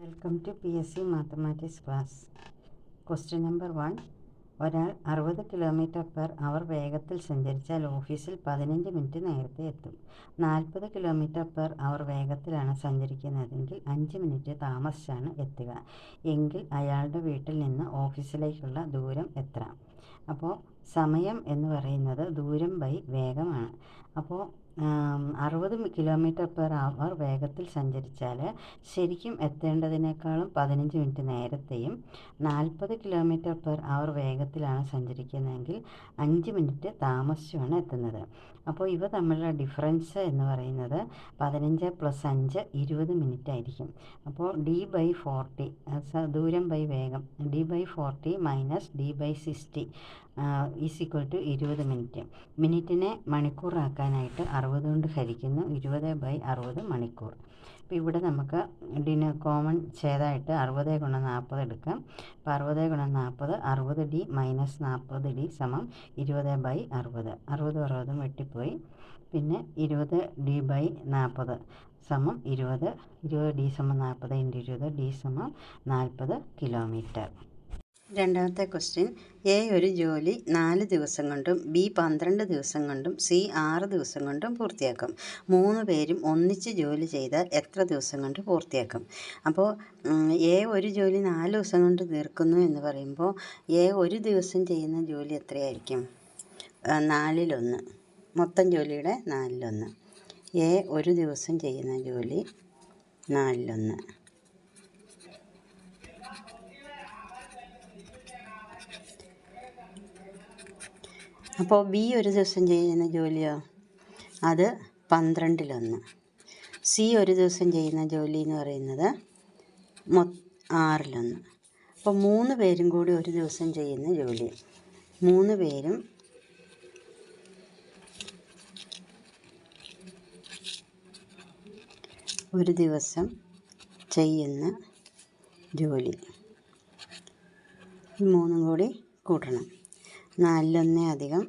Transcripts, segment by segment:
Welcome to PSC mathematics class. Question number 1. ഒരാൾ 60 km/h വേഗത്തിൽ സഞ്ചരിച്ചാൽ ഓഫീസിൽ 15 മിനിറ്റ് നേരത്തെ എത്തും. 40 km/h വേഗത്തിലാണ് സഞ്ചരിക്കുന്നതെങ്കിൽ 5 മിനിറ്റ് താമസിച്ചാണ് എത്തുക. എങ്കിൽ അയാളുടെ വീട്ടിൽ നിന്ന് ഓഫീസിലേക്കുള്ള ദൂരം എത്ര? അപ്പോൾ സമയം എന്ന് പറയുന്നത് ദൂരം ബൈ വേഗമാണ്. അപ്പോൾ 60 km/h വേഗത്തിൽ സഞ്ചരിച്ചാൽ ശരിക്കും എത്തേണ്ടതിനേക്കാളും 15 മിനിറ്റ് നേരത്തെയും 40 km/h വേഗത്തിലാണ് സഞ്ചരിക്കുന്നതെങ്കിൽ 5 മിനിറ്റ് താമസിച്ചുമാണ് എത്തുന്നത്. അപ്പോൾ ഇവ തമ്മിലുള്ള ഡിഫറൻസ് എന്ന് പറയുന്നത് 15 + 5 20 മിനിറ്റ് ആയിരിക്കും. അപ്പോൾ D/40 ദൂരം ബൈ വേഗം D/40 - D/60 = 20 മിനിറ്റ്. മിനിറ്റിനെ മണിക്കൂറാക്കാനായിട്ട് 60 കൊണ്ട് ഹരിക്കുന്നു. 20/60 മണിക്കൂർ. അപ്പോൾ ഇവിടെ നമുക്ക് കോമൺ ഛേദമായിട്ട് 60 × 40 എടുക്കാം. അപ്പോൾ 60 × 40 60D - 40D = 20/60. 60 60 വെട്ടിപ്പോയി. പിന്നെ 20D/40 20. 20D = 40 × 20 D = 40 kilometre. രണ്ടാമത്തെ ക്വസ്റ്റ്യൻ. എ ഒരു ജോലി 4 ദിവസം കൊണ്ടും ബി 12 ദിവസം കൊണ്ടും സി 6 ദിവസം കൊണ്ടും പൂർത്തിയാക്കും. 3 പേരും ഒന്നിച്ച് ജോലി ചെയ്താൽ എത്ര ദിവസം കൊണ്ട് പൂർത്തിയാക്കും? അപ്പോൾ എ ഒരു ജോലി 4 ദിവസം കൊണ്ട് തീർക്കുന്നു എന്ന് പറയുമ്പോൾ എ ഒരു ദിവസം ചെയ്യുന്ന ജോലി എത്രയായിരിക്കും? 4/1. മൊത്തം ജോലിയുടെ 4/1. എ ഒരു ദിവസം ചെയ്യുന്ന ജോലി 4/1. അപ്പോൾ ബി ഒരു ദിവസം ചെയ്യുന്ന ജോലിയോ? അത് 12/1. സി ഒരു ദിവസം ചെയ്യുന്ന ജോലി എന്ന് പറയുന്നത് 6/1. അപ്പോൾ 3 പേരും കൂടി ഒരു ദിവസം ചെയ്യുന്ന ജോലി 3 പേരും ഒരു ദിവസം ചെയ്യുന്ന ജോലി ഈ 3 കൂടി കൂട്ടണം. 4/1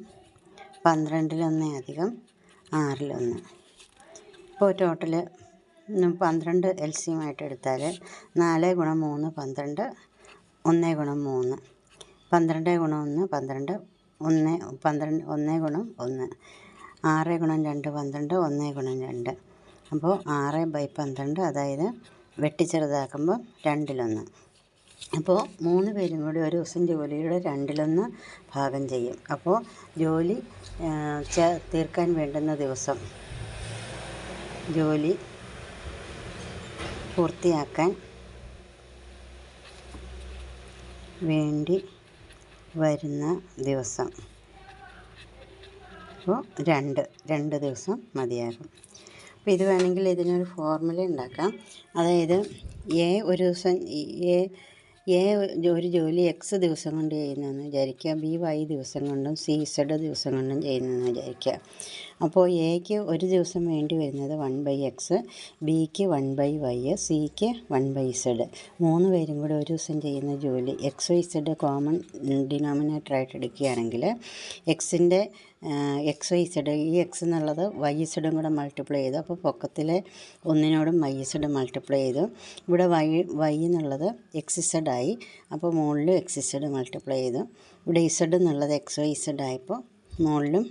+ 12/1 + 6/1. ഇപ്പോൾ ടോട്ടൽ 12 LCM ആയിട്ട് എടുത്താൽ 4 × 3 12, 1 × 3 12 × 1 12, 1 12 1 × 1 6 × 2 12, 1 × 2. അപ്പോൾ 6/12, അതായത് വെട്ടിച്ചെറുതാക്കുമ്പോൾ 2/1. അപ്പോൾ 3 പേരും കൂടി ഒരു ദിവസം ജോലിയുടെ 2/1 ഭാഗം ചെയ്യും. അപ്പോൾ ജോലി തീർക്കാൻ വേണ്ടുന്ന ദിവസം, ജോലി പൂർത്തിയാക്കാൻ വേണ്ടി വരുന്ന ദിവസം അപ്പോൾ 2 ദിവസം മതിയാകും. അപ്പോൾ ഇത് വേണമെങ്കിൽ ഇതിനൊരു ഫോർമുല ഉണ്ടാക്കാം. അതായത് ഒരു ദിവസം ഒരു ജോലി X ദിവസം കൊണ്ട് ചെയ്യുന്നതെന്ന് വിചാരിക്കുക. ബി Y ദിവസം കൊണ്ടും സി Z ദിവസം കൊണ്ടും ചെയ്യുന്നതെന്ന് വിചാരിക്കുക. അപ്പോൾ എക്ക് ഒരു ദിവസം വേണ്ടി വരുന്നത് 1/X, ബിക്ക് 1/Y, സിക്ക് 1/Z. 3 പേരും കൂടി ഒരു ദിവസം ചെയ്യുന്ന ജോലി XYZ കോമൺ ഡിനോമിനേറ്ററായിട്ട് എടുക്കുകയാണെങ്കിൽ എക്സിൻ്റെ XYZ, ഈ എക്സ് എന്നുള്ളത് YZ കൂടെ മൾട്ടിപ്ലൈ ചെയ്തു. അപ്പോൾ പൊക്കത്തിലെ ഒന്നിനോടും YZ മൾട്ടിപ്ലൈ ചെയ്തു. ഇവിടെ Y എന്നുള്ളത് XZ ആയി. അപ്പോൾ മുകളിലും XZ മൾട്ടിപ്ലൈ ചെയ്തു. ഇവിടെ Z എന്നുള്ളത് XYZ ആയപ്പോൾ മുകളിലും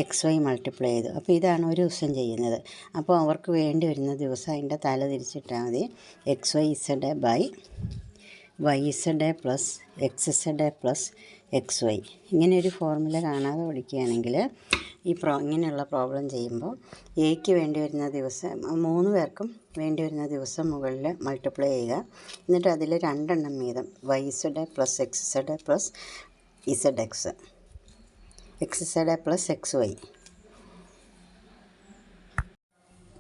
XY മൾട്ടിപ്ലൈ ചെയ്തു. അപ്പോൾ ഇതാണ് ഒരു ദിവസം ചെയ്യുന്നത്. അപ്പോൾ അവർക്ക് വേണ്ടി വരുന്ന ദിവസം അതിൻ്റെ തല തിരിച്ചിട്ടാൽ മതി. XYZ/YZ + XZ + XY. ഇങ്ങനെ ഒരു ഫോർമുല കാണാതെ പഠിക്കുകയാണെങ്കിൽ ഇങ്ങനെയുള്ള പ്രോബ്ലം ചെയ്യുമ്പോൾ എക്ക് വേണ്ടി വരുന്ന ദിവസം 3 പേർക്കും വേണ്ടി വരുന്ന ദിവസം മുകളിൽ മൾട്ടിപ്ലൈ ചെയ്യുക. എന്നിട്ട് അതിൽ 2 എണ്ണം വീതം YZ + XZ + ZX, XZ + XY.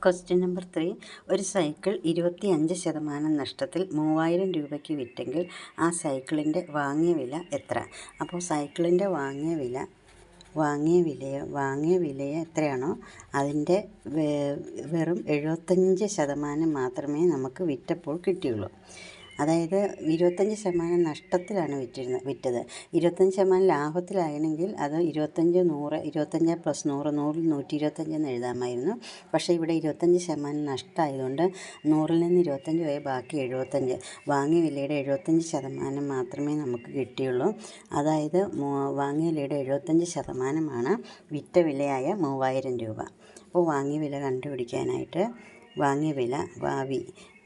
Question number 3. ഒരു സൈക്കിൾ 25% നഷ്ടത്തിൽ 3000 രൂപയ്ക്ക് വിറ്റെങ്കിൽ ആ സൈക്കിളിൻ്റെ വാങ്ങിയ വില എത്ര? അപ്പോൾ സൈക്കിളിൻ്റെ വാങ്ങിയ വില എത്രയാണോ അതിൻ്റെ വെറും 75% മാത്രമേ നമുക്ക് വിറ്റപ്പോൾ കിട്ടിയുള്ളൂ. അതായത് 25% നഷ്ടത്തിലാണ് വിറ്റത്. 25% ലാഭത്തിലായിരുന്നെങ്കിൽ അത് 25 100 25 + 100 100ൽ 125 എന്ന് എഴുതാമായിരുന്നു. പക്ഷേ ഇവിടെ 25% നഷ്ടമായതുകൊണ്ട് 100ൽ നിന്ന് 25 പോയി ബാക്കി 75. വാങ്ങിയ വിലയുടെ 75% മാത്രമേ നമുക്ക് കിട്ടിയുള്ളൂ. അതായത് വാങ്ങിയ വിലയുടെ 75%മാണ് വിറ്റ വിലയായ 3000 രൂപ. അപ്പോൾ വാങ്ങിയ വില കണ്ടുപിടിക്കാനായിട്ട് വാങ്ങിയ വില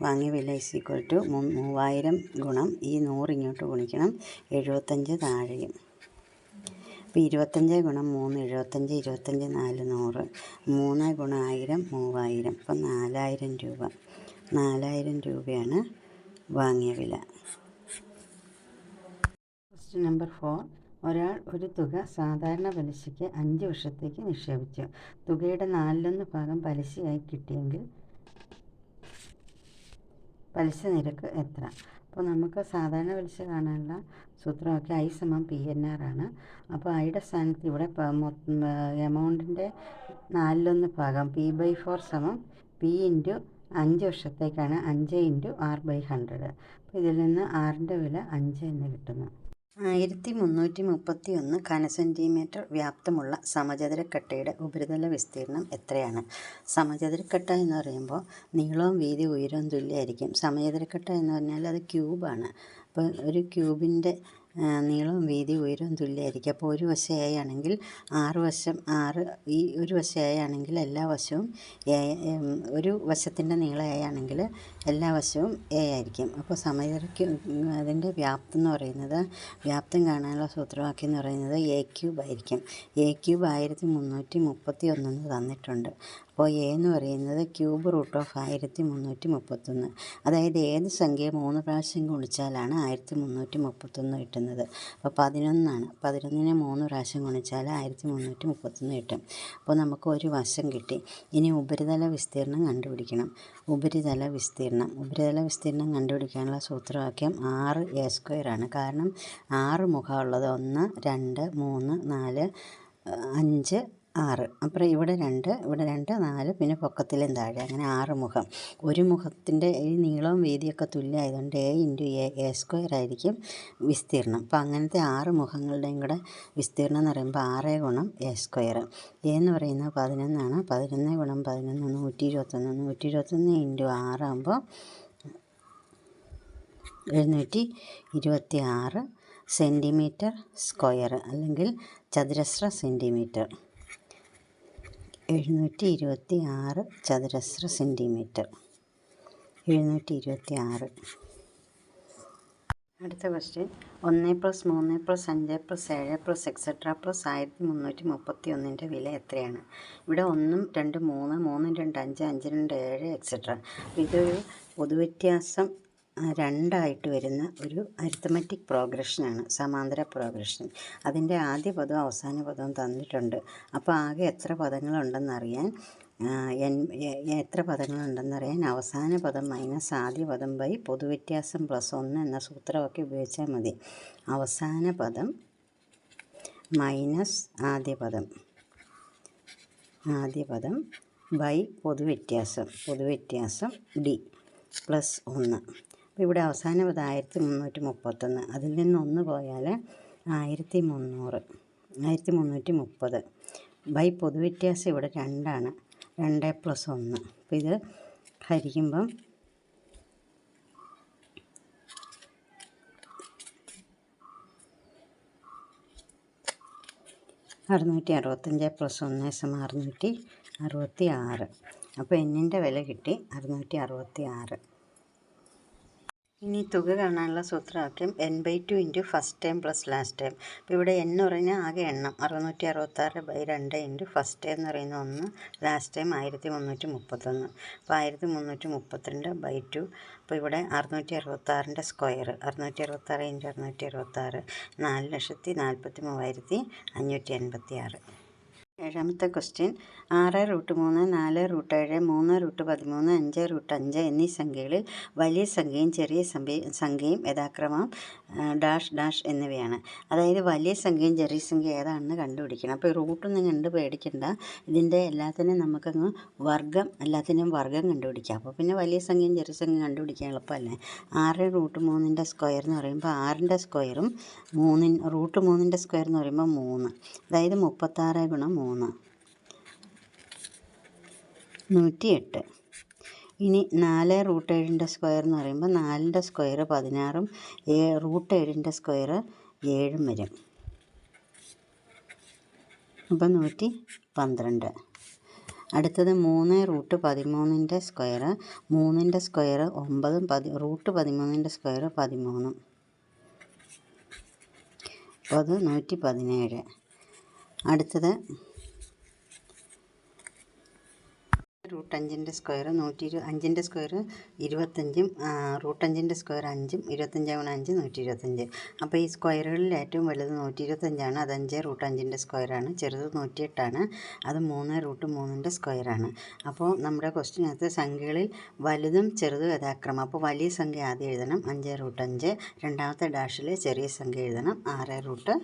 = 3000 ഗുണം ഈ 100 ഇങ്ങോട്ട് ഗുണിക്കണം, 75 താഴെയും. അപ്പോൾ 25 ഗുണം 3 75, 25 4 100, 3 ഗുണം 1000 3000. അപ്പം 4000 രൂപ. 4000 രൂപയാണ് വാങ്ങിയ വില. Question number 4. ഒരാൾ ഒരു തുക സാധാരണ പലിശയ്ക്ക് 5 വർഷത്തേക്ക് നിക്ഷേപിച്ചു. തുകയുടെ 4/1 ഭാഗം പലിശയായി കിട്ടിയെങ്കിൽ പലിശ നിരക്ക് എത്ര? അപ്പോൾ നമുക്ക് സാധാരണ പലിശ കാണാനുള്ള സൂത്രമൊക്കെ I = PNR ആണ്. അപ്പോൾ ഐയുടെ സ്ഥാനത്ത് ഇവിടെ എമൗണ്ടിൻ്റെ 4/1 ഭാഗം P/4 P × 5 വർഷത്തേക്കാണ് 5 × R/100. അപ്പോൾ ഇതിൽ നിന്ന് Rൻ്റെ വില 5 എന്ന് കിട്ടുന്നു. 1331 ഘനസെൻറ്റിമീറ്റർ വ്യാപ്തമുള്ള സമചതുരക്കട്ടയുടെ ഉപരിതല വിസ്തീർണം എത്രയാണ്? സമചതുരക്കട്ട എന്ന് പറയുമ്പോൾ നീളവും വീതി ഉയരവും തുല്യമായിരിക്കും. സമചതുരക്കട്ട എന്ന് പറഞ്ഞാൽ അത് ക്യൂബാണ്. അപ്പോൾ ഒരു ക്യൂബിൻ്റെ നീളവും വീതി ഉയരവും തുല്യമായിരിക്കും. അപ്പോൾ ഒരു വശം A ആണെങ്കിൽ 6 വശം 6, ഈ ഒരു വശം A ആണെങ്കിൽ എല്ലാ വശവും ഒരു വശത്തിൻ്റെ നീളം A ആണെങ്കിൽ എല്ലാ വശവും A ആയിരിക്കും. അപ്പോൾ അതിൻ്റെ വ്യാപ്തം എന്ന് പറയുന്നത്, വ്യാപ്തം കാണാനുള്ള സൂത്രവാക്യം എന്ന് പറയുന്നത് A³ ആയിരിക്കും. A³ 1331 എന്ന് തന്നിട്ടുണ്ട്. അപ്പോൾ A എന്ന് പറയുന്നത് √1331. അതായത് ഏത് സംഖ്യ 3 പ്രാവശ്യം ഗുണിച്ചാലാണ് 1331 കിട്ടുന്നത്. അപ്പോൾ 11 ആണ്. 11നെ 3 പ്രാവശ്യം ഗുണിച്ചാൽ 1331 കിട്ടും. അപ്പോൾ നമുക്ക് ഒരു വശം കിട്ടി. ഇനി ഉപരിതല വിസ്തീർണം കണ്ടുപിടിക്കണം. ഉപരിതല വിസ്തീർണം കണ്ടുപിടിക്കാനുള്ള സൂത്രവാക്യം 6A² ആണ്. കാരണം 6 മുഖമുള്ളത് 1 2 3 4 5 6. അപ്പോൾ ഇവിടെ 2 4, പിന്നെ പൊക്കത്തിലും താഴെ, അങ്ങനെ 6 മുഖം. ഒരു മുഖത്തിൻ്റെ ഈ നീളവും വീതിയൊക്കെ തുല്യമായതുകൊണ്ട് A × A² ആയിരിക്കും വിസ്തീർണം. അപ്പോൾ അങ്ങനത്തെ 6 മുഖങ്ങളുടെയും കൂടെ വിസ്തീർണം എന്ന് പറയുമ്പോൾ 6 × A². A എന്ന് പറയുന്നത് 11 ആണ്. 11 × 11 121. 121 × 6 ആകുമ്പോൾ 726 സെൻറ്റിമീറ്റർ സ്ക്വയർ, അല്ലെങ്കിൽ ചതുരശ്ര സെൻറ്റിമീറ്റർ. 726 ചതുരശ്ര സെൻറ്റിമീറ്റർ. 726. അടുത്ത ക്വസ്റ്റ്യൻ. 1 + 3 + 5 + 7 + etc. + 1331 വില എത്രയാണ്? ഇവിടെ 1 2 3 3 2 5 5 2 7 etc. ഇതൊരു പൊതുവ്യത്യാസം 2 ആയിട്ട് വരുന്ന ഒരു അരിത്തമെറ്റിക് പ്രോഗ്രഷനാണ്, സമാന്തര പ്രോഗ്രഷൻ. അതിൻ്റെ ആദ്യ പദവും അവസാന പദവും തന്നിട്ടുണ്ട്. അപ്പോൾ ആകെ എത്ര പദങ്ങളുണ്ടെന്നറിയാൻ അവസാന പദം മൈനസ് ആദ്യ പദം ബൈ പൊതുവ്യത്യാസം +1 എന്ന സൂത്രമൊക്കെ ഉപയോഗിച്ചാൽ മതി. അവസാന പദം മൈനസ് ആദ്യ പദം ബൈ പൊതുവ്യത്യാസം D +1. അപ്പോൾ ഇവിടെ അവസാന പദം 1331. അതിൽ നിന്ന് 1 പോയാൽ 1330 ബൈ പൊതുവ്യത്യാസം ഇവിടെ 2 ആണ്. 2 + 1. അപ്പോൾ ഇത് ഹരിക്കുമ്പം 665 + 1 = 666. അപ്പോൾ Nൻ്റെ വില കിട്ടി 666. ഇനി തുക കാണാനുള്ള സൂത്രവാക്യം n/2 × first term + last term. അപ്പോൾ ഇവിടെ n എന്ന് പറഞ്ഞാൽ ആകെ എണ്ണം 666/2 × ഫസ്റ്റ് ടേം എന്ന് പറയുന്നത് 1, ലാസ്റ്റ് ടേം 1331. അപ്പോൾ 1332/2. അപ്പോൾ ഇവിടെ 666ൻ്റെ സ്ക്വയർ, 666 × 666 4,43,586. ഏഴാമത്തെ ക്വസ്റ്റ്യൻ 6√3, 4√7, 3√13, 5√5 എന്നീ സംഖ്യകളിൽ വലിയ സംഖ്യയും ചെറിയ സംഖ്യയും യഥാക്രമം ഡാഷ് ഡാഷ് എന്നിവയാണ്. അതായത് വലിയ സംഖ്യയും ചെറിയ സംഖ്യ ഏതാണെന്ന് കണ്ടുപിടിക്കണം. അപ്പോൾ റൂട്ടൊന്നും കണ്ട് പേടിക്കണ്ട. ഇതിൻ്റെ എല്ലാത്തിനും നമുക്കങ്ങ് എല്ലാത്തിനും വർഗ്ഗം കണ്ടുപിടിക്കാം. അപ്പോൾ പിന്നെ വലിയ സംഖ്യയും ചെറിയ സംഖ്യയും കണ്ടുപിടിക്കാൻ എളുപ്പമല്ലേ. 6√3ൻ്റെ സ്ക്വയർ എന്ന് പറയുമ്പോൾ 6ൻ്റെ സ്ക്വയറും √3ൻ്റെ സ്ക്വയർ എന്ന് പറയുമ്പോൾ 3, അതായത് 36 ഗുണം 3 108. ഇനി 4√7ൻ്റെ സ്ക്വയർ എന്ന് പറയുമ്പോൾ 4ൻ്റെ സ്ക്വയർ 16ഉം √7ൻ്റെ സ്ക്വയർ 7ഉം വരും. അപ്പം 112. അടുത്തത് 3√13ൻ്റെ സ്ക്വയർ, 3ൻ്റെ സ്ക്വയർ 9ഉം √13ൻ്റെ സ്ക്വയർ 13ഉം, അപ്പോൾ അത് 117. അടുത്തത് √5ൻ്റെ സ്ക്വയർ 5ൻ്റെ സ്ക്വയർ 25ഉം √5ൻ്റെ സ്ക്വയർ 5ഉം 25 ഗുണം 5 125. അപ്പോൾ ഈ സ്ക്വയറുകളിൽ ഏറ്റവും വലുത് 125ആണ്. അത് 5√5ൻ്റെ സ്ക്വയറാണ്. ചെറുത് 108ആണ്. അത് 3√3ൻ്റെ സ്ക്വയറാണ്. അപ്പോൾ നമ്മുടെ ക്വസ്റ്റ്യനകത്ത് സംഖ്യകളിൽ വലുതും ചെറുതും യഥാക്രമം. അപ്പോൾ വലിയ സംഖ്യ ആദ്യം എഴുതണം 5√5, രണ്ടാമത്തെ ഡാഷിൽ ചെറിയ സംഖ്യ എഴുതണം 6√3.